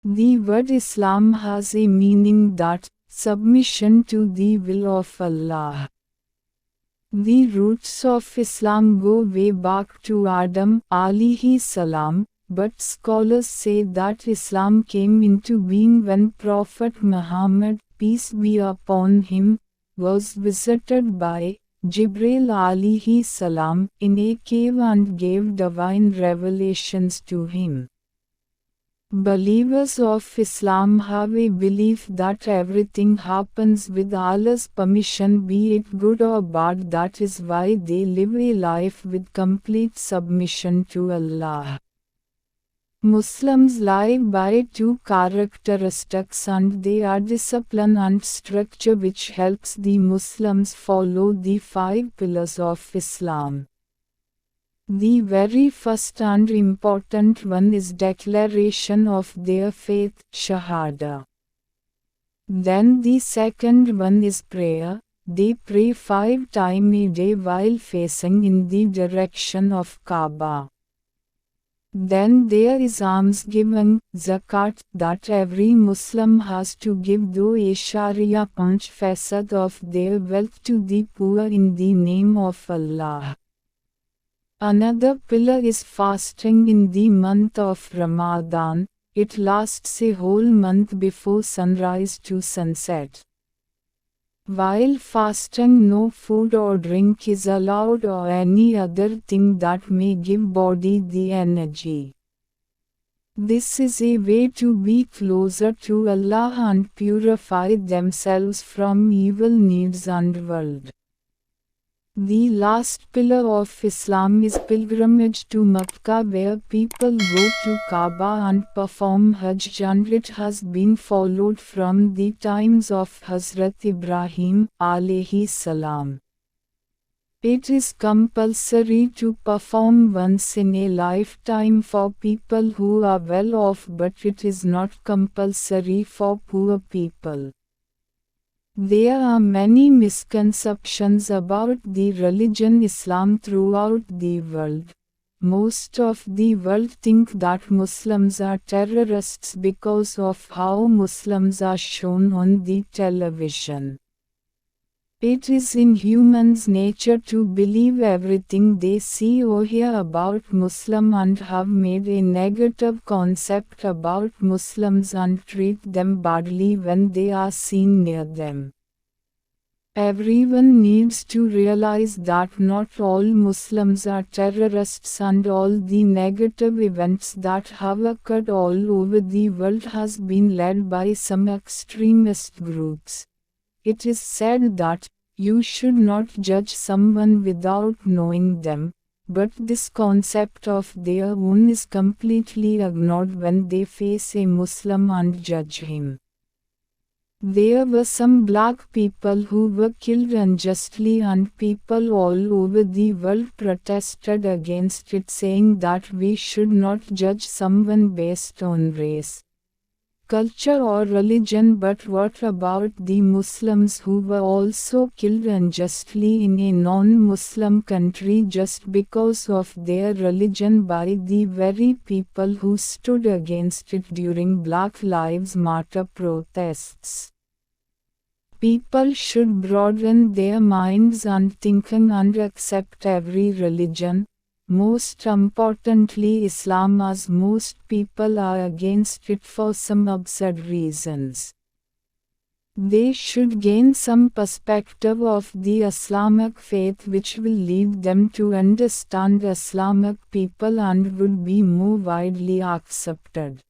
The word Islam has a meaning that, submission to the will of Allah. The roots of Islam go way back to Adam alayhi salam, but scholars say that Islam came into being when Prophet Muhammad, peace be upon him, was visited by Jibril alayhi salam in a cave and gave divine revelations to him. Believers of Islam have a belief that everything happens with Allah's permission, be it good or bad. That is why they live a life with complete submission to Allah. Muslims live by two characteristics, and they are discipline and structure, which helps the Muslims follow the 5 pillars of Islam. The very first and important one is declaration of their faith, Shahada. Then the second one is prayer. They pray 5 times a day while facing in the direction of Kaaba. Then there is almsgiving, zakat, that every Muslim has to give though a Sharia 5% of their wealth to the poor in the name of Allah. Another pillar is fasting in the month of Ramadan. It lasts a whole month before sunrise to sunset. While fasting, no food or drink is allowed or any other thing that may give body the energy. This is a way to be closer to Allah and purify themselves from evil needs and world. The last pillar of Islam is pilgrimage to Mecca, where people go to Kaaba and perform Hajj, and it has been followed from the times of Hazrat Ibrahim alayhi salam. It is compulsory to perform once in a lifetime for people who are well off, but it is not compulsory for poor people. There are many misconceptions about the religion Islam throughout the world. Most of the world think that Muslims are terrorists because of how Muslims are shown on the television. It is in humans' nature to believe everything they see or hear about Muslim and have made a negative concept about Muslims and treat them badly when they are seen near them. Everyone needs to realize that not all Muslims are terrorists, and all the negative events that have occurred all over the world has been led by some extremist groups. It is said that, you should not judge someone without knowing them, but this concept of their own is completely ignored when they face a Muslim and judge him. There were some black people who were killed unjustly, and people all over the world protested against it, saying that we should not judge someone based on race, culture or religion. But what about the Muslims who were also killed unjustly in a non-Muslim country just because of their religion by the very people who stood against it during Black Lives Matter protests? People should broaden their minds and thinking and accept every religion, most importantly Islam, as most people are against it for some absurd reasons. They should gain some perspective of the Islamic faith, which will lead them to understand Islamic people and would be more widely accepted.